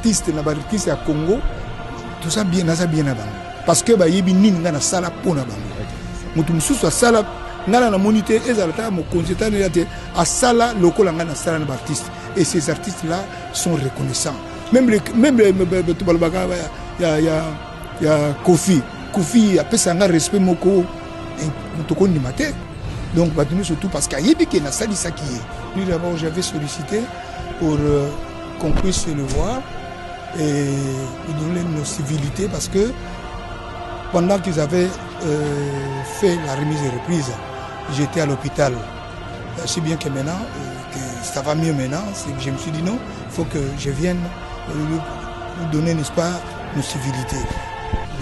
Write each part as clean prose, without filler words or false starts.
artiste à Congo, tout ça bien, bien avant. Parce que il y a une sala pour na bango. Mutum sous sala na monité et zalata mo consultant à sala local na sala d'artistes et ces artistes là sont reconnaissants. Même il y a Kofi a fait un respect moko mutoko ni maté. Donc surtout parce qu'il y a qui na sali ça qui est. Lui d'abord j'avais sollicité pour qu'on puisse le voir et lui donner nos civilités parce que pendant qu'ils avaient fait la remise et reprise, j'étais à l'hôpital. Si bien que maintenant, que ça va mieux maintenant, je me suis dit non, il faut que je vienne lui donner, n'est-ce pas, nos civilités.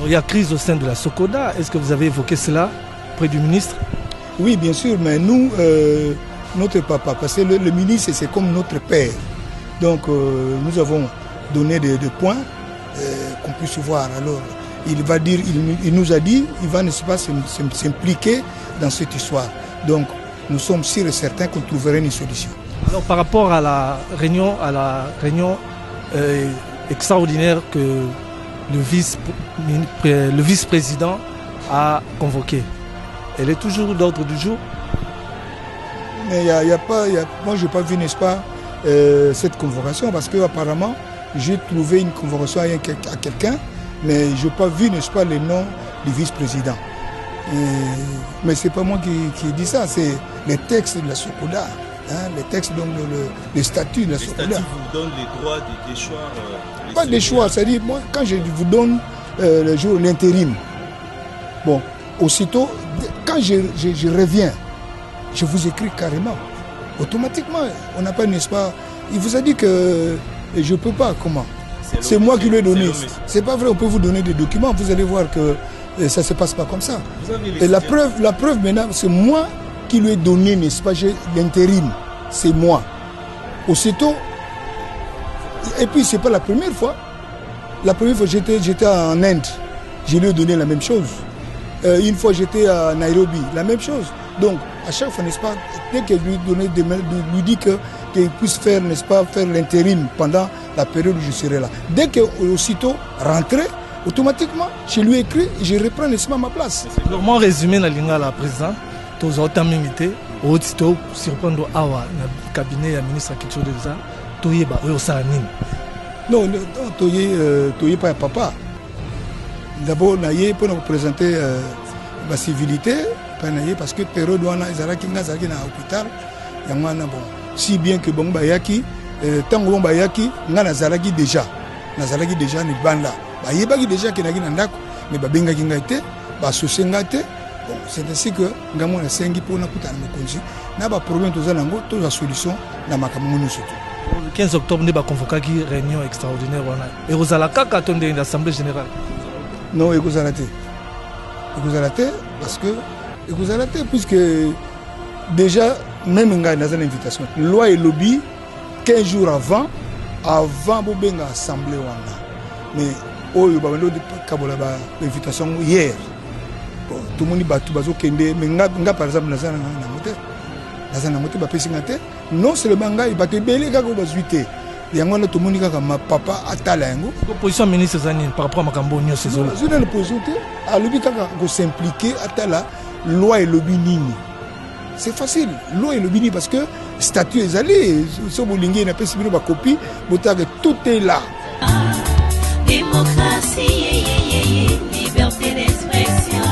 Il y a crise au sein de la Sokoda. Est-ce que vous avez évoqué cela auprès du ministre? Oui, bien sûr, mais nous, notre papa, parce que le ministre, c'est comme notre père. Donc, nous avons donné des points qu'on puisse voir. Alors, il va dire, il nous a dit, il va, n'est-ce pas, s'impliquer dans cette histoire. Donc, nous sommes sûrs et certains qu'on trouverait une solution. Alors, par rapport à la réunion extraordinaire que le vice-président a convoquée, elle est toujours d'ordre du jour? Mais moi, je n'ai pas vu, n'est-ce pas, cette convocation, parce qu'apparemment, j'ai trouvé une convocation à quelqu'un, mais je n'ai pas vu, n'est-ce pas, le nom du vice-président. Mais ce n'est pas moi qui dis ça, c'est les textes de la Sokoda, les textes, donc les statuts de la Sokoda. Les statuts vous donnent les droits des choix pas des choix, c'est-à-dire, moi, quand je vous donne le jour l'intérim, bon, aussitôt, quand je reviens, je vous écris carrément. Automatiquement, on n'a pas, n'est-ce pas, il vous a dit que je ne peux pas, comment? C'est moi qui lui ai donné. C'est pas vrai, on peut vous donner des documents, vous allez voir que ça ne se passe pas comme ça. Et la preuve maintenant, c'est moi qui lui ai donné, n'est-ce pas, l'intérim. C'est moi. Aussitôt, et puis c'est pas la première fois. La première fois, j'étais en Inde, je lui ai donné la même chose. Une fois, j'étais à Nairobi, la même chose. Donc, à chaque fois, n'est-ce pas, dès que lui dit qu'il puisse faire, n'est-ce pas, faire l'intérim pendant la période où je serai là. Dès que aussitôt rentrer, automatiquement, je lui écris et je reprends, n'est-ce pas, ma place. Comment résumer la ligne à la présidente? Tous autant minité, aussitôt surprendre awa na cabinet du ministre quelque chose de ça. Toye ba oyo sa nini? Non, toye pas papa. D'abord, naye pour nous présenter la civilité, parce que période où on a ezalaki na hôpital, yangwana bon. Si bien que bon bayaki, tango bon bayaki, nga nazalaki déjà ni banda. Ba yebaki déjà que nagi na ndako, mais ba bengaki nga te, ba associé nga te. Bon, c'est ainsi que nga mona sengi pour na kutana mokonzi. Na ba problème toza nango, to la solution na makambo surtout. Le 15 octobre, nous avons convoqué une réunion extraordinaire. Et vous allez attendre l'Assemblée générale? Non, et vous allez parce que vous allez puisque déjà, même dans une invitation, loi et lobby, 15 jours avant l'Assemblée. Mais l'invitation hier. Tout le monde a dit mais par exemple, non seulement il va te belé kako bazuité yango na to monika kama papa atala yango position ministre Zanine par rapport à makambo nyo saison je ne le position à lobby kaka ko s'impliquer atala loi et lobby nini c'est facile loi et lobby parce que statut est allé so bolingi na pesi bino ba copie botaga tout est là. Démocratie liberté d'expression.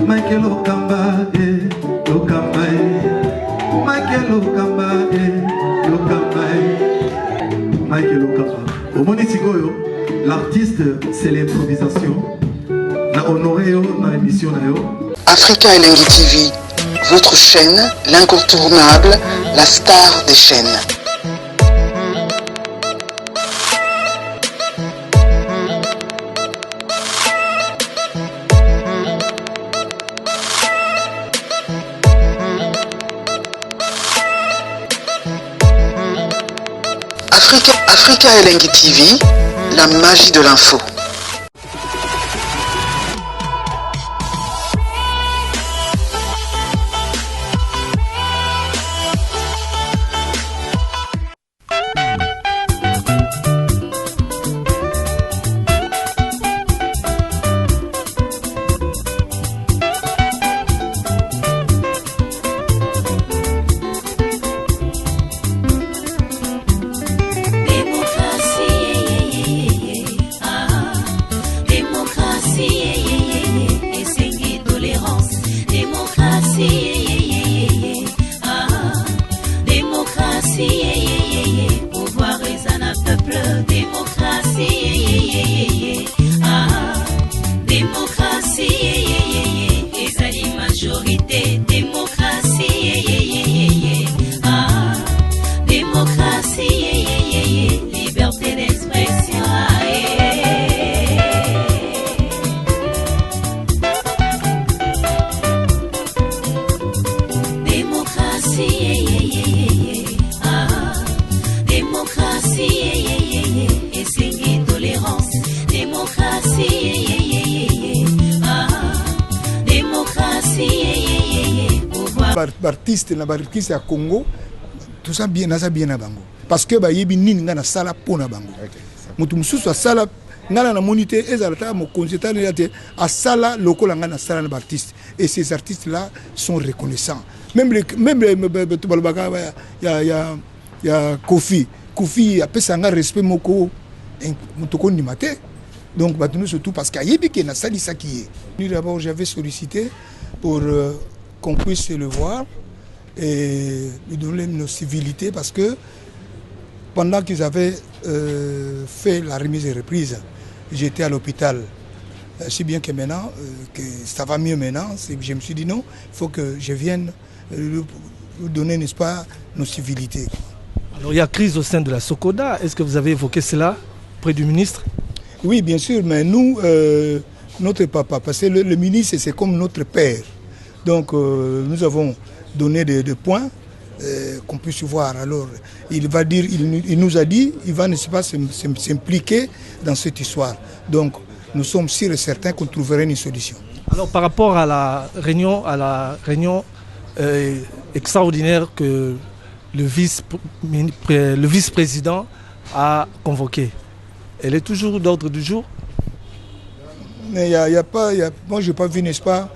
Michael Okamba. Au Monitigoyo, l'artiste, c'est l'improvisation. Na honoré dans l'émission. Africa Elengi TV, votre chaîne, l'incontournable, la star des chaînes. Africa Elengi TV, la magie de l'info. Artiste na bartiste à Congo tout ça bien na bien na bango parce que ba yebi nini nga na sala pona bango mutu mususu a sala ngala na monité ezalata mo consultant te a sala lokola nga na sala na artiste et ces artistes là sont reconnaissants même il y a Kofi a pesa nga respect moko mutu ko nimate donc batunu surtout parce que yebi ke na sali ça qui est d'abord j'avais sollicité pour qu'on puisse le voir et lui donner nos civilités parce que pendant qu'ils avaient fait la remise et reprise, j'étais à l'hôpital. Si bien que maintenant, que ça va mieux maintenant, je me suis dit non, il faut que je vienne lui donner, n'est-ce pas, nos civilités. Alors il y a crise au sein de la Sokoda, est-ce que vous avez évoqué cela près du ministre? Oui, bien sûr, mais nous, notre papa, parce que le ministre, c'est comme notre père. Donc nous avons donné des points qu'on puisse voir. Alors il va dire, il nous a dit, il va n'est-ce pas s'impliquer dans cette histoire. Donc nous sommes sûrs et certains qu'on trouverait une solution. Alors par rapport à la réunion extraordinaire que le vice-président a convoquée, elle est toujours d'ordre du jour? Mais moi je n'ai pas vu, n'est-ce pas,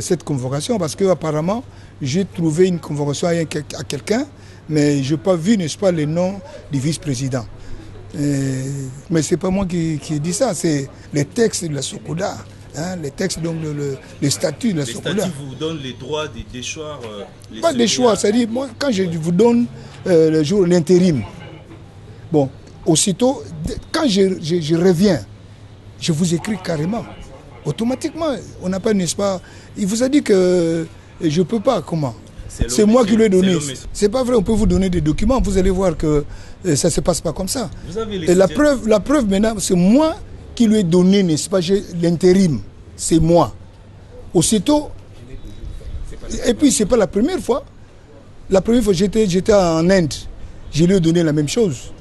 cette convocation parce que apparemment j'ai trouvé une convocation à quelqu'un mais je n'ai pas vu, n'est-ce pas, le nom du vice-président. Mais ce n'est pas moi qui dis ça, c'est les textes de la Sokoda, hein, les textes, donc les statuts de la Sokoda. Les statuts vous donnent les droits de déchoir pas des choix, c'est-à-dire moi quand je vous donne le jour l'intérim, bon, aussitôt quand je reviens, je vous écris carrément. Automatiquement, on n'a pas, n'est-ce pas, il vous a dit que je ne peux pas, comment? C'est moi qui lui ai donné. C'est pas vrai, on peut vous donner des documents, vous allez voir que ça ne se passe pas comme ça. Et la preuve maintenant, c'est moi qui lui ai donné, n'est-ce pas, l'intérim. C'est moi. Aussitôt, et puis c'est pas la première fois. La première fois j'étais en Inde, je lui ai donné la même chose.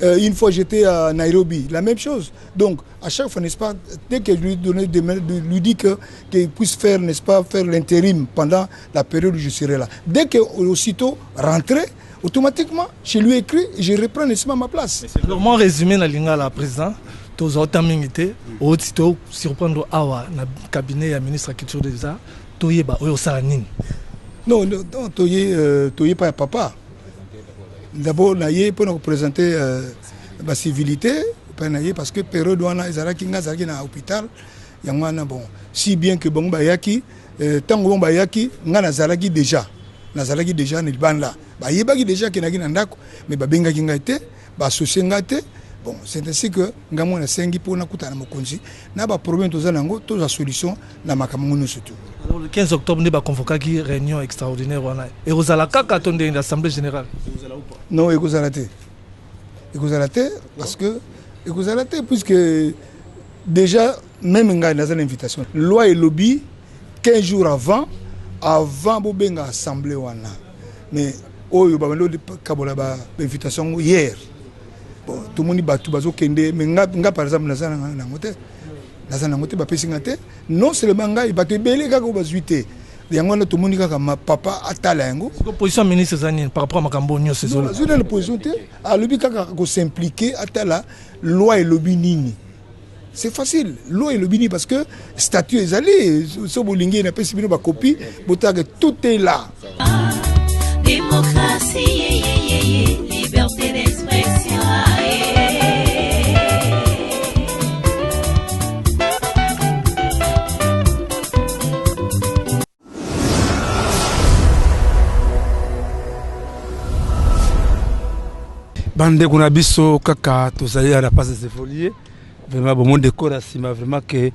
Une fois j'étais à Nairobi, la même chose. Donc à chaque fois, n'est-ce pas, dès que je lui dis qu'il puisse faire, n'est-ce pas, faire l'intérim pendant la période où je serai là. Dès que aussitôt rentrer, automatiquement, je lui écris et je reprends, n'est-ce pas, ma place. Alors moi résumé na linga la président, tous autamingité, aussitôt surprendre awa na cabinet ya ministre de la culture des arts, toyeba oyo sala nini. Non, toye pas papa. D'abord, naye pour nous présenter la civilité, parce que période où on a na hôpital, bon, si bien que bon bayaki, tant que bon bayaki, on a zalaki déjà ni banda. Ba yebaki déjà que na ndako, mais ba benga kingate, ba associé ngate, Bon, c'est ainsi que ngamon na sengi pour na kutana mokonzi na ba problème toza nango to za solution na makamungu surtout. Alors le 15 octobre ne ba convoquer qui réunion extraordinaire wana et rozala kaka tonde l'assemblée générale. Non, ekozalate parce que ekozalate puisque déjà même ngai na une invitation loi et lobby 15 jours avant bobenga assemblée wana mais oyo ba bando kabola ba invitation hier. Bon, tout le monde batu bazo kende mais nga par exemple nazana ngote ba pesinga te non seulement nga ba te belé kaka bazuité yango na tout le monde kaka ma papa atala yango position ministre Zanine par rapport à makambo nyo ces zones la position te a lobby kaka ko s'impliquer atala loi et lobby nini c'est facile loi et lobby parce que statut est allé so bolingi na pesi bino ba copie botaga tout est là. Démocratie, liberté d'expression. Bande kuna biso kaka tozali à la passe des folies vraiment bon décor asima vraiment que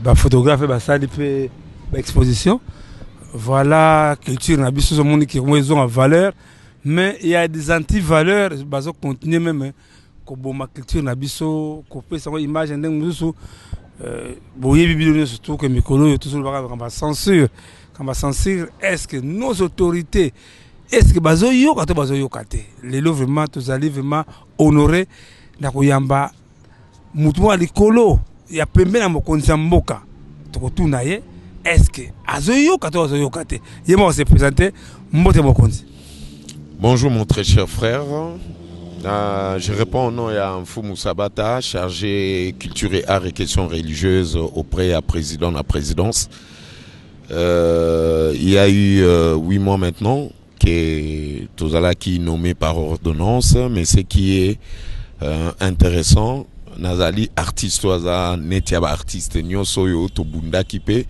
ba photographe ba sali pe ba exposition voilà culture na biso monde qui ils ont en valeur mais il y a des anti-valeurs bazo continuer même ko boma culture na biso ko pesa ko image ndeng musu boye bibilo surtout que mikolo tout sur ba censure quand ba censure est-ce que nos autorités est-ce que bazo yo kato bazo yo kate lelo vraiment tous allez vraiment honorer na koyamba mutu wa likolo ya pembe na mokonzi mboka to tuna ye est-ce que azo yo kato bazo yo kate yema se présenter mbote mokonzi. Bonjour mon très cher frère, je réponds au nom de Mfumu Sabata, chargé culture et art et questions religieuses auprès du président de la présidence. Il y a eu 8 mois maintenant que Tozala qui est nommé par ordonnance, mais ce qui est intéressant, Nazali artiste Toza Netiaba artiste Nyosoyo Tobunda Kipe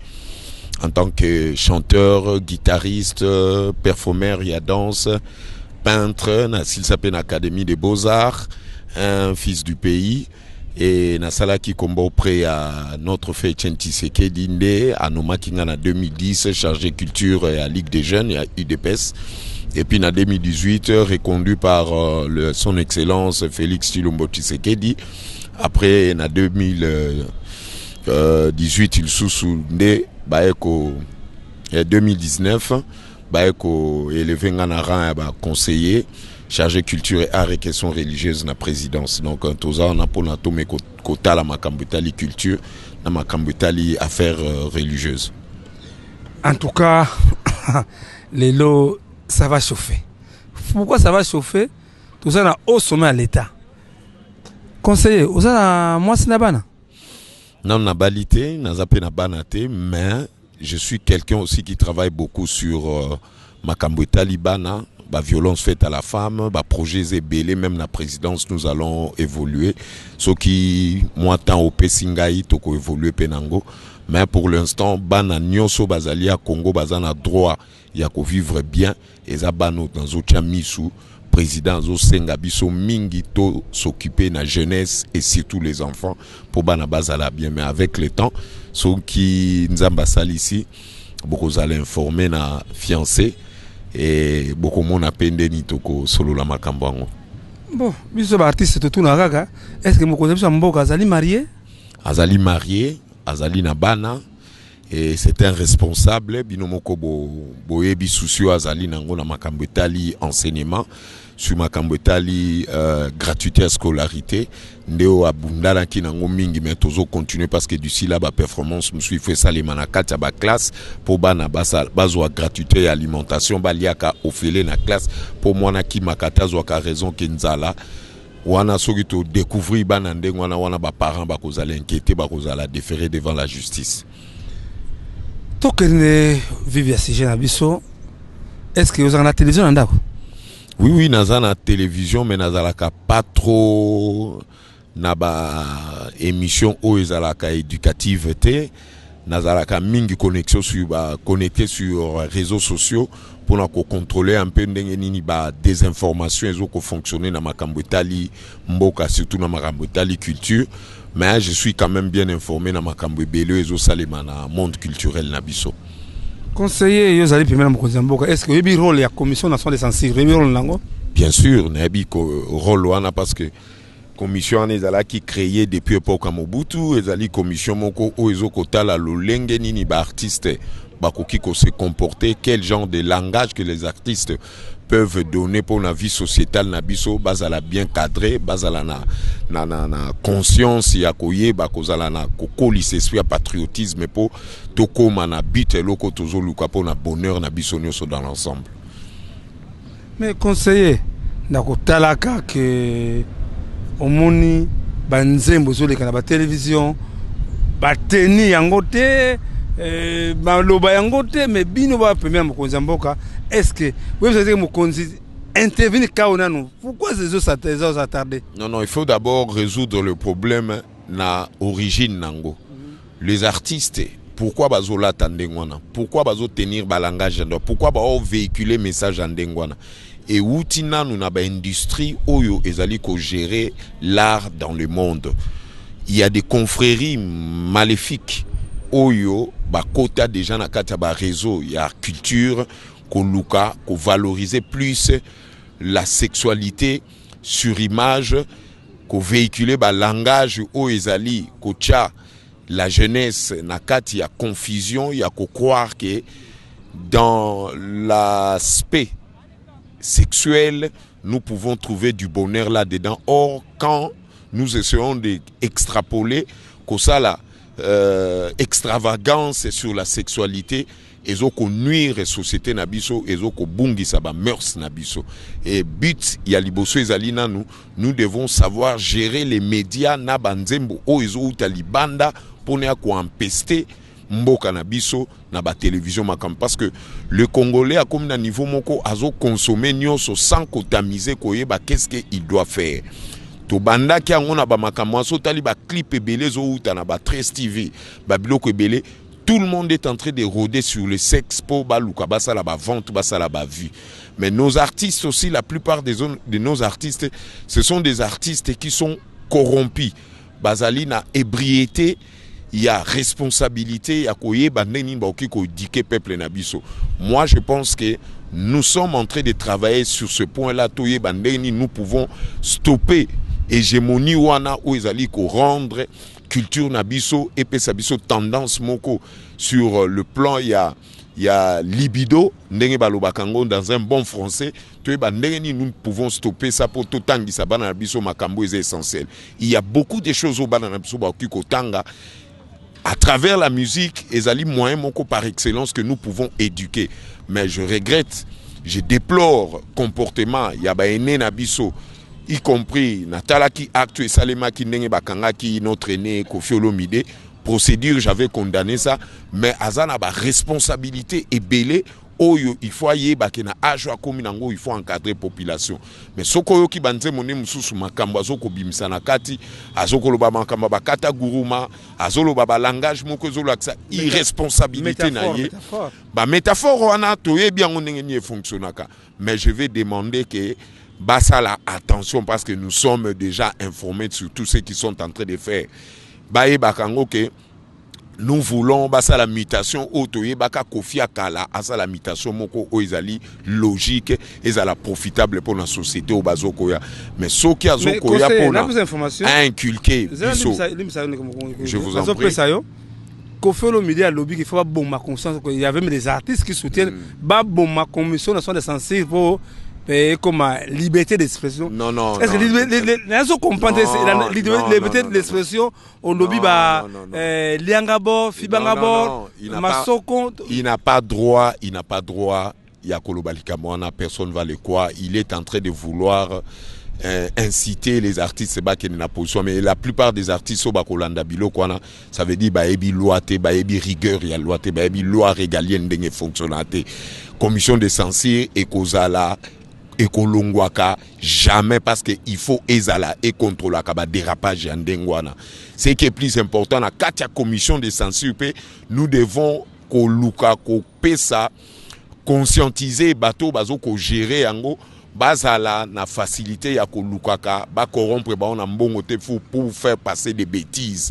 en tant que chanteur, guitariste, performeur, il y a danse, peintre, s'il s'appelle l'Académie des Beaux-Arts, un fils du pays. Et Nasala qui combat auprès à notre fait Tchentiseke Dinde, à Nomakinga en 2010, chargé culture et à Ligue des Jeunes, à UDPS. Et puis en 2018, reconduit par son excellence Félix Tshilombo Tshisekedi. Après, en 2018, il sous-soudé, en 2019, Baeko élevé en rang conseiller chargé culture et art et questions religieuses na présidence. Donc toza on a pour nato me kota la makambutali culture na makambutali affaires religieuses. En tout cas, les lots ça va chauffer. Pourquoi ça va chauffer? Tout ça na haut sommet à l'état. Conseiller, vous avez moi c'est na bana. Non na balité, na zappé na banate, mais je suis quelqu'un aussi qui travaille beaucoup sur makambutali bana. Bah, violence faite à la femme, bah, projet zébélé, même la présidence, nous allons évoluer. Ce qui, moi, tant au Pessingaï, toko évoluer penango. Mais pour l'instant, bana nyonso bazalia Congo, bazana droit, yako vivre bien. Et ça, bano, dans autre misou, président, zo sengabiso, mingi to s'occuper de la jeunesse et surtout les enfants, pour bana bazala bien. Mais avec le temps, ceux qui nous ambassent ici, beaucoup allez informer na fiancé. Et beaucoup de monde a pendé ni toko solo la makambango. Bon, biso ba artiste tout na kaka. Est-ce que mon conception mboka azali marié? Azali marié, azali na bana et c'est un responsable binomoko boyebi soucio azali nango na makambo etali enseignement sur makambo etali gratuité à scolarité ndeo abundala ki nango mingi mais tozo continuer parce que d'ici là ba performance nous suit fait ça les manakata ba classe pour bana bazwa gratuité et alimentation baliaka ofele na classe pour mwana ki makata zwa ka raison ke nzala wana soki to découvrir bana ndengo wana ba parents ba kozala inquiéter ba kozala déférer devant la justice. Tokende vivi à sujet na biso. Est-ce que vous avez la télévision ndako? Oui, naza na télévision mais nazalaka pas trop na ba émission o ezalaka éducative te nazalaka mingi connexion sur connecté sur réseaux sociaux pour contrôler un peu ndenge nini ba désinformation ezoko fonctionner na makambo etali mboka surtout na makambo etali culture. Mais je suis quand même bien informé na makambo ebele ezo salema na monde culturel na biso. Conseiller Yozali Pimela Mokonzi Mboka, est-ce que y a un rôle de la commission nationale de censure? Bien sûr, il y a un rôle parce que commission ezala qui créée depuis l'époque à Mobutu, ezali commission moko o ezoko tala lolenge nini ba artiste bakoki ko se comporter, quel genre de langage que les artistes peuvent donner pour la vie sociétale na biso, bazala bien cadré, bazala na conscience ya koye bakozala na kokolisa esprit patriotisme pour toko mana bite loko tozo luka pour na bonheur na biso nyonso dans l'ensemble. Mais conseiller na kotalaka que omoni banzembo zoleka na ba télévision bateni yango te baloba yango te mais bino ba premier Mokonzi Mboka, est-ce que vous avez Mokonzi intervenir quand on a nous? Pourquoi ces autres s'attarder? Non, il faut d'abord résoudre le problème na origine nango. Les artistes, pourquoi bazola tandengwana? Pourquoi bazo tenir ba langage ndwa? Pourquoi ba véhiculer message ndengwana? Et outina nous na ba industrie oyo ezali ko gérer l'art dans le monde. Il y a des confréries maléfiques oyo ba kota déjà na kata ba réseau, il y a culture ko luka ko valoriser plus la sexualité sur image, ko véhiculer ba langage o ezali ko tcha la jeunesse na kati ya confusion, il y a ko croire que dans l'aspect sexuel nous pouvons trouver du bonheur là-dedans. Or quand nous essayons d'extrapoler que ça la extravagance sur la sexualité ezoko nuire société na biso, ezoko bungisa ba mœurs na biso. Et but ya liboso ezali na nous devons savoir gérer les médias na banzembo o ezo utalibanda pour ne ko empester mboka na biso na ba télévision makam, parce que le Congolais a comme na niveau moko azo consommer nyonso sans kotamiser koyeba qu'est-ce qu'il doit faire. To banda ki angona ba makamwa so tali ba clip ebele zo uta na ba 13 TV ba biloko ebele, tout le monde est en train de rôder sur le sexe pour ba luka basa la ba vente basa la ba vue. Mais nos artistes aussi, la plupart de nos artistes, ce sont des artistes qui sont corrompus. Bazali na ébriété, il y a responsabilité, il y a koye bandeni ba oki ko dike peuple na biso. Moi je pense que nous sommes en train de travailler sur ce point-là. Toye bandeni, nous pouvons stopper hégémonie wana ou ezali ko rendre culture nabiso et pe sabiso tendance moko sur le plan il y a libido ndenge balobakango dans un bon français toye bandeni, nous pouvons stopper ça pour tout tangi sa bana nabiso makambo est essentiel. Il y a beaucoup de choses au bana nabiso ba ko tanga à travers la musique, ezali moyen moko par excellence que nous pouvons éduquer. Mais je regrette, je déplore comportement ya ba ene nabiso, y compris Natala qui acte et Salema qui nenge bakanga qui notre aîné Koffi Olomide. Procédure, j'avais condamné ça, mais azana ba responsabilité et belé oyo il faut y bakena ajo akomi nango, il faut encadrer population. Mais soko yo ki banze mone mususu makambo azoko bimisa na kati azoko loba makambo bakata guruma azolo baba langage moko zolo aksa irresponsabilité na ye ba métaphore wana toye bien on ndenge fonctionnaka. Mais je vais demander que basala attention, parce que nous sommes déjà informés sur tout ce qu'ils sont en train de faire. Baye bakango que nous voulons basa la mutation otoye baka Koffi Akala asa la mutation moko oizali logique ezala profitable pour la société au bazokoya. Mais ce qui azokoya pour na inculquer biso. Je vous en prie. Koffi Olomide a lobby qu'il faut pas bon ma conscience, il y avait des artistes qui soutiennent ba bon ma commission nationale de censure pour comme liberté d'expression. Non. Est-ce que la liberté d'expression au lobby ba Liangabo, Fibangabo, Masoko, il n'a pas droit, Yakolo Balikamwana, personne va le croire. Il est en train de vouloir inciter les artistes qui na position, mais la plupart des artistes au Bakolanda Bilo kwana, ça veut dire baebi loi te, baebi rigueur ya loi te, baebi loi régalienne d'enge fonctionnalité. Commission de censure et kozala ekolongwaka jamais parce que il faut ezala et contrôler ba dérapage en dengwana. Ce qui est plus important na katia commission de censure nous devons koluka ko pesa conscientiser bateau bazo ko gérer yango bazala na facilité ya kolukaka ba corrompre ba on mbongo te pour faire passer des bêtises.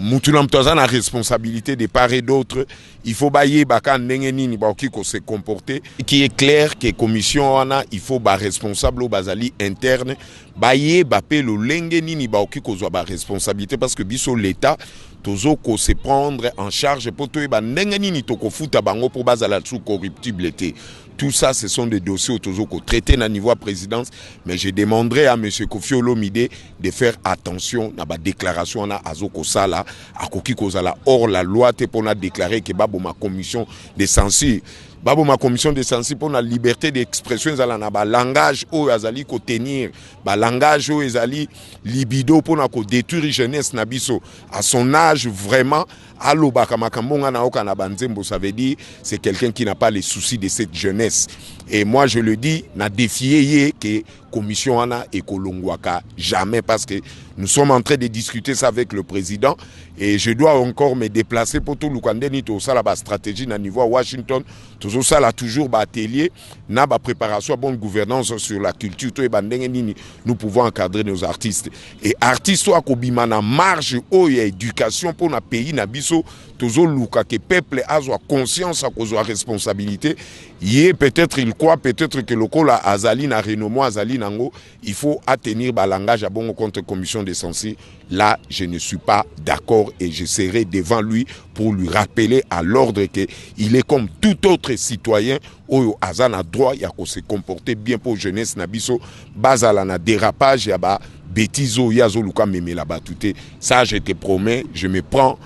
Mutuna mtoza na responsabilité de part et d'autre, il faut bailler baka ndenge nini ba okiko se comporter qui est clair que commission wana il faut ba responsable au bazali interne bailler bape lo lenge nini ba okiko zo ba responsabilité parce que biso l'état tozo ko se prendre en charge pour to ba ndenge nini to ko futa bango pour bazala sous corruptibilité. Tout ça, ce sont des dossiers autour traités à niveau de présidence. Mais je demanderai à M. Kofi Olomide de faire attention à la déclaration à Azoko Sala, à Koki Kozala. Or, la loi pour déclarer que Babo ma commission de censure. Babo ma commission de censure pour la liberté d'expression, na langage où azali ko tenir, langage où azali libido pour na ko détruire jeunesse nabiso à son âge vraiment. Allo Bakamakambonga na oka na banzembo, ça veut dire c'est quelqu'un qui n'a pas les soucis de cette jeunesse. Et moi je le dis, na défié que commission ana et kolongwaka jamais parce que nous sommes en train de discuter ça avec le président et je dois encore me déplacer pour tout l'Ukandeni tout ça la stratégie na niveau à Washington, tout ça là toujours ba atelier na ba préparation à bonne gouvernance sur la culture to e bandenge nini nous pouvons encadrer nos artistes et artistes soit kobima na marge o ya éducation pour na pays na biso toujours luka que peuple a conscience à cause de responsabilité yé peut-être il croit peut-être que le cola azali na renommé azali nango il faut atteindre ba langage à bon contre commission de censure. Là je ne suis pas d'accord et je serai devant lui pour lui rappeler à l'ordre que il est comme tout autre citoyen oyo azana droit ya ko se comporter bien pour jeunesse na biso bazala na dérapage ya ba bêtises ya zo luka memela batute. Ça je te promets, je me prends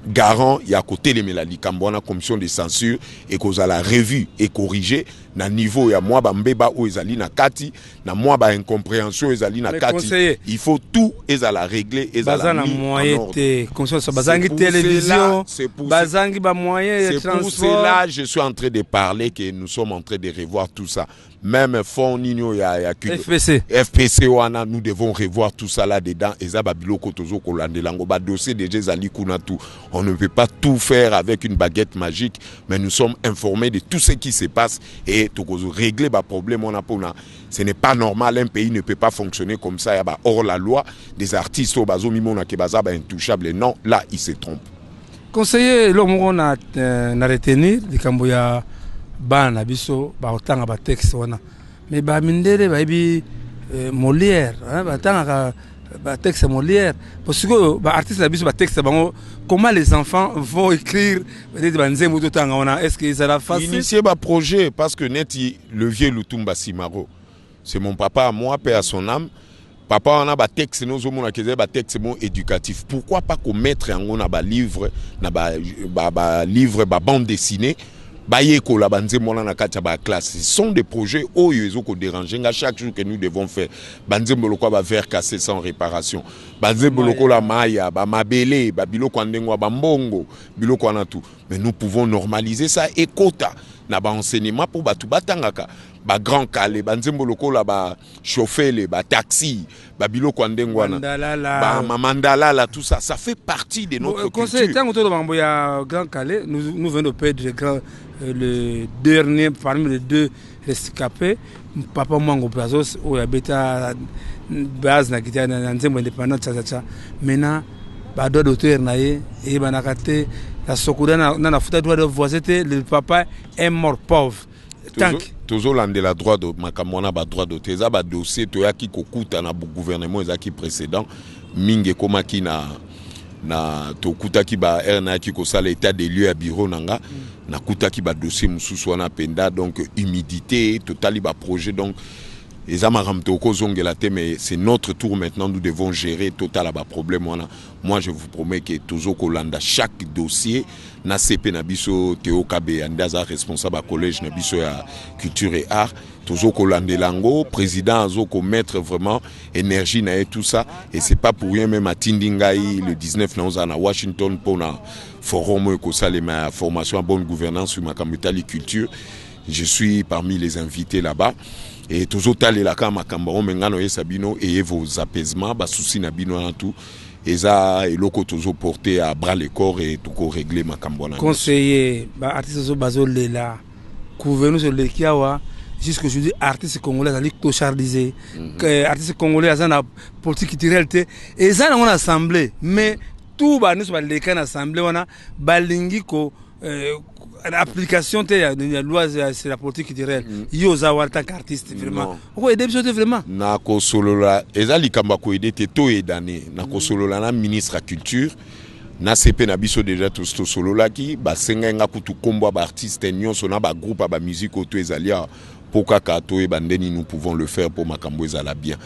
garant ya côté les melali kambona commission de censure et qu'on a la revue et corriger na niveau ya moi bambeba o ezali na kati na moi ba incompréhension ezali na kati il faut tout ezala régler ezala na moyen te conscience bazangi télévision bazangi ba moyen de transport. C'est pour cela je suis en train de parler que nous sommes en train de revoir tout ça. Même fonds nino ya FPC wana nous devons revoir tout ça là dedans ezaba biloko tozo kolande lango ba dossier déjà ezali kuna tout. On ne peut pas tout faire avec une baguette magique, mais nous sommes informés de tout ce qui se passe et tout régler les problèmes. Ce n'est pas normal, un pays ne peut pas fonctionner comme ça. Hors la loi, des artistes au bazo mimona qui baza intouchables. Non, là, ils se trompent. Conseiller, l'homme a retenu le Camboya ban abiso ba otanga ba texte wana. Mais ba mindere ba bi Molière, ba tanga ba texte Molière parce que ba artiste abiso ba texte bango. Comment les enfants vont écrire est-ce que ça va facile? Initier un projet parce que neti le vieux Lutumba Simaro, c'est mon papa à moi, paix à son âme. Papa on a ba texte nous on a ba texte bon éducatif. Pourquoi pas qu'on mette en a ba livre na ba livre ba bande dessinée bayeko la banze mona na kati ba classe. Ce sont des projets où ils ont dérangé chaque jour que nous devons faire. Banze moloko ba faire casser sans réparation. Banze moloko la maya ba mabele ba biloko ndengwa ba mbongo biloko na tout. Mais nous pouvons normaliser ça et quota na ba enseignement pour batu batangaka ba grand calé banze moloko la ba chauffer les ba taxi ba biloko ndengwa na ba mandala là tout ça ça fait partie de notre culture. Conseil tant autour de Bamboya grand calé nous venons de perdre le dernier parmi les deux rescapés papa Mango Brazos ou Beta base na kita na nzembo indépendant tcha maintenant ba droit d'auteur naé et banakate la sokuda na futa droit de voisin le papa est mort pauvre toujours l'ande la droit de makamona ba droit d'auteur za ba dossier to yaki kokuta na gouvernement ezaki précédent mingi komaki na tokuta ki ba RNA ki ko sala état des lieux à bureau nanga na kuta ki ba dossier mususu wana penda donc humidité totali ba projet donc les amaram toko zongela te mais c'est notre tour maintenant nous devons gérer total ba problème wana. Moi je vous promets que toujours kolanda chaque dossier na CP na biso Théo Kabe andaza responsable collège na biso ya culture et art toujours kolande lango président azoko mettre vraiment énergie na et tout ça et c'est pas pour rien même à Tindingai le 19 na Washington pour na forum ko salema formation à bonne gouvernance sur ma communauté culture. Je suis parmi les invités là-bas. Et toujours allé là quand Makambaro Mengano et Sabino et vos apaisements, soucis Nabino en tout. Et ça, et l'oko toujours porté à bras le corps et tout co régler Makambona. Conseiller, artiste Bazo Lela, gouverneur sur le Kiawa, jusqu'aujourd'hui, artiste congolais, ça dit clochardisé. Artiste congolais, ça a politique culturelle. Et ça, on a assemblée. Mais tout, nous sommes les cas assemblée, on a balingi ko. L'application de la loi, c'est la politique culturelle. Yozawa en tant qu'artiste, vraiment. Pourquoi aider vraiment? Nako solola, ezali kamba ko aider te to edane. Nako solola na ministre à culture. Na CP na biso déjà tout solola ki ba senga nga kutu kombo ba artiste nyonso na ba groupe ba musique auto ezalia poka kato e bandeni nous pouvons le faire pour makambo ezala bien.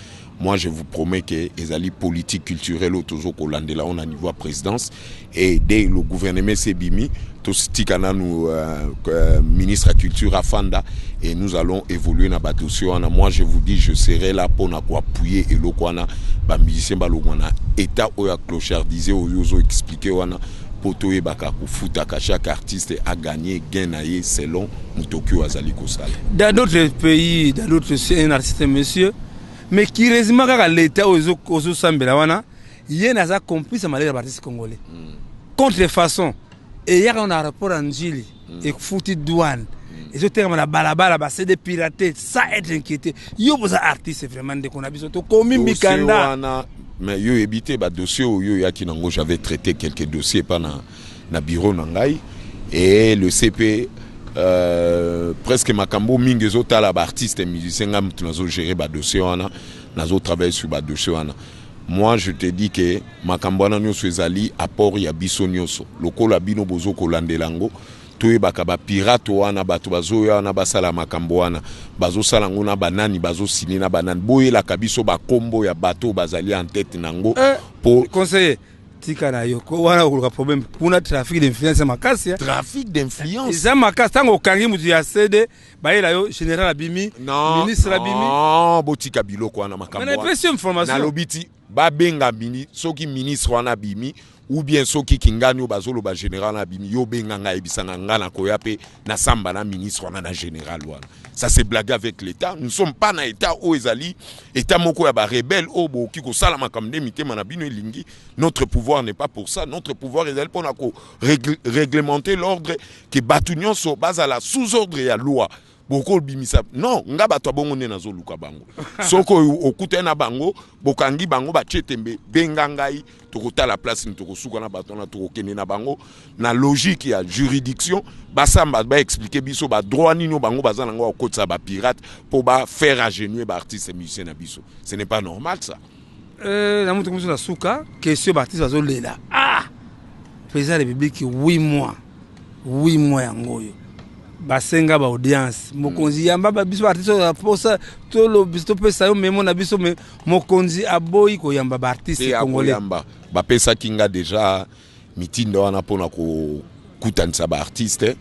Moi, je vous promets que les alliés politiques culturelles au toujours là on a niveau à présidence et dès le gouvernement Sebimi, tout ce qui nous ministre de la culture à Fanda et nous allons évoluer dans la dossier. Moi, je vous dis, je serai là pour nous appuyer et le quoi na musicien balogana état ou à clochardisé ou yozo expliquer wana poto e baka ku futa ka chaque artiste a gagné gainaye selon Mutokyo Azali Kosala. Dans d'autres pays, dans d'autres c'est un artiste monsieur. Mais qui résume à l'État aux Sambela wana, il y a un complice à malheur artiste congolais. Contre les façons. Et hier on a un rapport en Gili et foutu douane. Et ce terme la balabala c'est des piratés, ça être inquiété. Yo vous artiste vraiment de qu'on a besoin to comme Mikanda. Mais yo éviter ba dossier yo yaki nango j'avais traité quelques dossiers pas na bureau nangai et le CP presque makambo mingi ezotala ba artiste et musicien ngam tunazo gérer ba dossier wana nazo travailler sur ba dossier wana. Moi je te dis que makambo na nyoso ezali apport ya biso nyoso lokola bino bozo kolandelango to ebaka ba pirate wana bato bazo ya na basala makambo wana bazo sala ngona banani bazo signer na banani boyela kabiso ba kombo ya bato bazali en tête nango pour conseiller tika na yo ko wana ko problème kuna trafic d'influence makasi trafic d'influence ça makasi tango kangi mutu ya CD bayela yo général Abimi ministre Abimi non botika biloko wana makambo na pression information na lobiti ba benga bini soki ministre wana Abimi ou bien soki kingani bazolo ba général Abimi yo benga nga ebisanga nga na koya pe na samba na ministre wana na général wana. Ça c'est blague avec l'État. Nous ne sommes pas dans l'État où ezali État moko ya ba rebelle au boki ko salama comme demité manabino elingi. Notre pouvoir n'est pas pour ça. Notre pouvoir est pour réglementer l'ordre que batunion so base à la sous-ordre ya loi. Boko bimisa non nga bato bongo ne nazo luka bango. Soko okuta na bango bokangi bango ba chetembe benga ngai tokota la place ni tokosuka na bato na tokokene na bango na logique ya juridiction basamba ba expliquer biso ba droit nino bango bazana ngo okotsa ba pirate pour ba faire agenouer ba artiste et musicien na biso. Ce n'est pas normal ça. Na mutu mutu na suka question ba artiste bazo lela. Président de la République 8 mois yangoyo. Basenga ba audience mokonzi yamba ba biso artiste posa to lo biso pesa yo memo na biso mokonzi aboyi ko yamba ba artiste congolais yamba ba pesa kinga déjà mitindo wana pona ko kutanisa ba artiste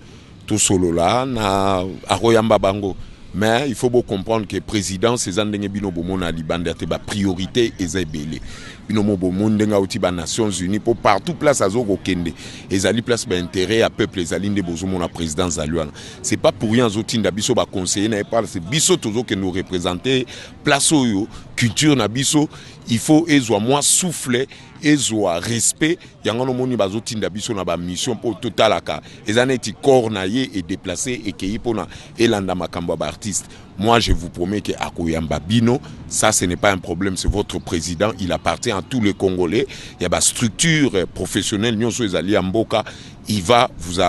to solo là na akoyamba bango. Mais il faut bien comprendre que le président, c'est un bino bomona libanda te ba priorité ezebele. Bino mo bomonde nga uti ba Nations Unies pour partout place azoko kende. Ezali place ba intérêt à peuple ezali nde bozo mona président zaluana. C'est pas pour rien zotinda biso ba conseiller na parle c'est biso tozo que nous représenter place oyo culture na biso il faut ezwa moi souffler ezwa respect yangono moni bazotinda biso na ba mission pour totalaka ezaneti corps na ye et déplacer et kei pona elanda makambo ba artiste. Moi je vous promets que akoyamba bino ça ce n'est pas un problème, c'est votre président, il appartient à tous les Congolais. Il y a ba structure professionnelle nyonso ezali mboka, il va vous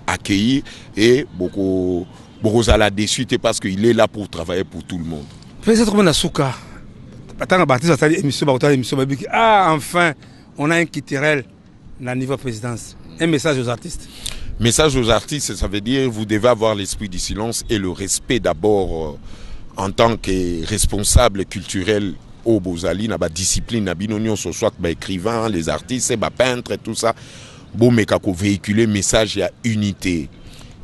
accueillir et beaucoup à la désuite parce qu'il est là pour travailler pour tout le monde. Peut-être comme na souka enfin, on a un culturel à niveau présidence. Un message aux artistes. Message aux artistes, ça veut dire vous devez avoir l'esprit du silence et le respect d'abord en tant que responsable culturel au Bozali, na ba discipline, na binonion, soit ba écrivain, les artistes, ba peintres et tout ça. Bon, mais kako véhiculer message, il y a unité,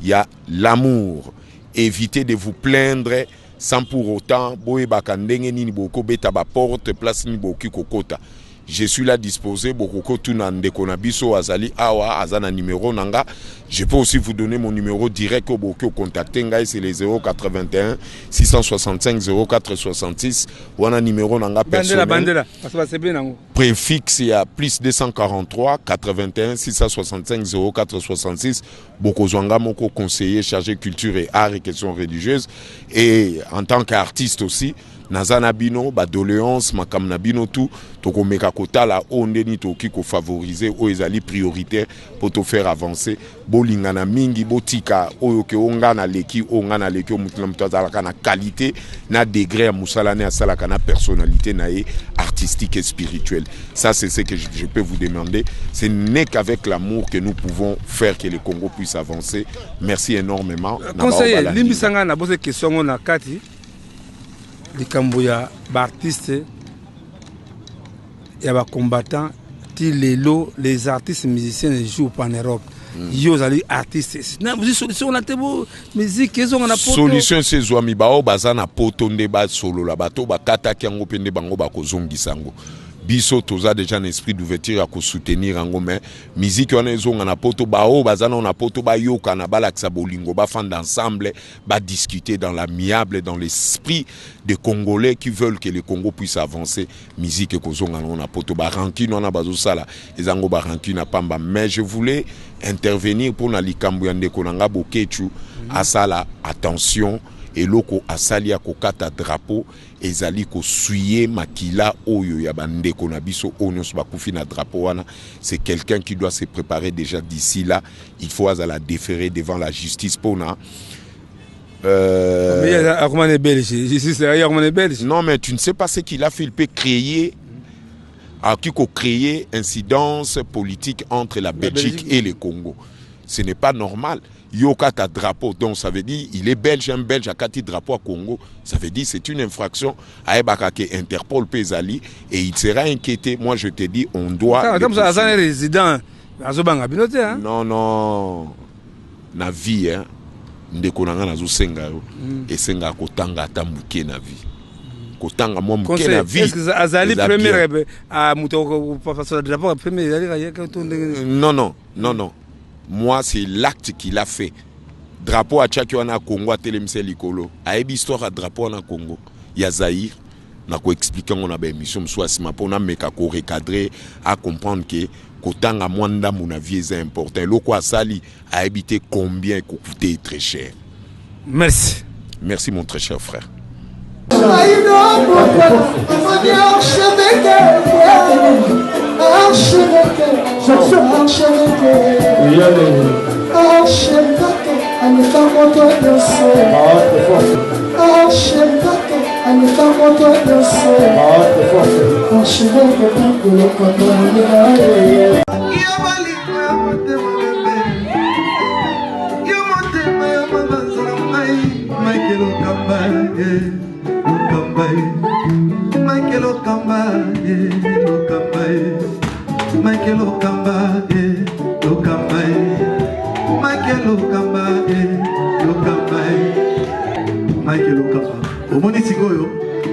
il y a l'amour. Évitez de vous plaindre. Sans pour autant, boye bakandenge ni boko beta ba porte place ni boki kokota. je suis là disposé. Bokoko Tunande Konabiso Azali Awa Azana numéro Nanga. Je peux aussi vous donner mon numéro direct au Boko contacter Ngai, c'est les 081 665 0466. Ou un numéro Nanga personnel. Bandela. Préfixe il y a plus 243 81 665 0466. Boko Zwanga Moko conseiller chargé culture et art et questions religieuses. Et en tant qu'artiste aussi. Nazana bino ba doléance makamna bino tout toko meka kota la ondeni toki ko favoriser o ezali prioritaire pour te faire avancer bolingana mingi botika oyo ke ongana leki ongana leki o mutuna mutazala kana qualité na degré musala ne asala kana personnalité na artistique et spirituelle. Ça c'est ce que je peux vous demander. Ce n'est qu'avec l'amour que nous pouvons faire que le Congo puisse avancer. Merci énormément. Conseiller limbisanga na pose question na kati likambo ya artistes ya ba combattants ti lelo les artistes musiciens ne jouent pas en Europe. Yo zali artistes na vous solution na tebo musique ezo na poto solution c'est zoami bao bazana poto nde ba solo la bato ba kata kyango pende bango ba kozongisango. Biso toza déjà un esprit d'ouverture à soutenir en mais musique on est na poto bao bazana na poto ba yoka na balaksa bolingo ba fand ensemble ba discuter dans l'amiable dans l'esprit des Congolais qui veulent que le Congo puisse avancer. Musique kozonga na poto ba rancune on a bazo sala ezango ba rancune na pamba, mais je voulais intervenir pour na likambo yande konanga bokechu asala attention et loko asali ya kokata drapeau ezali ko suyer makila oyo ya bandeko na biso onyos bakufi na drapeau wana. C'est quelqu'un qui doit se préparer déjà d'ici là. Il faut azala déférer devant la justice pour na non mais tu ne sais pas ce qu'il a fait. Il peut créer créer incidence politique entre la Belgique et le Congo. Ce n'est pas normal. Yoka ta drapeau, donc ça veut dire il est belge, un belge a kati drapeau à Congo, ça veut dire c'est une infraction à Ebakake Interpol Pesali et il sera inquiété. Moi je te dis on doit résident non na vie hein ndeko nanga nazo senga yo et senga kotanga tamuke na vie kotanga mo muke na vie. Est-ce que azali premier à muto passer drapeau premier non. Moi, c'est l'acte qu'il a fait. Drapeau à Tchakiwana Congo, à Télémisé Likolo. A une histoire à drapeau en Congo. Il y a Zahir. On a expliqué qu'on a une mission, soit si ma pona meka ko recadrer, à comprendre que Kotanga Mwanda mon vie est important. Loko Asali a habité combien qu'on coûtait très cher. Merci. Merci mon très cher frère.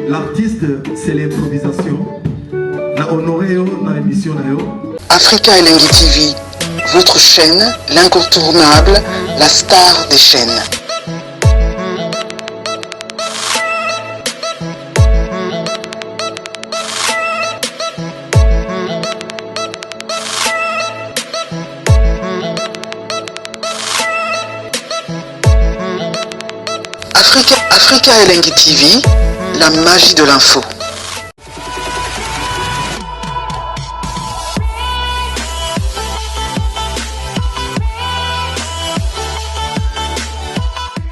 L'artiste, c'est l'improvisation. Na honoré dans l'émission. Africa Elengi TV, votre chaîne, l'incontournable, la star des chaînes. Africa Elengi TV, la magie de l'info.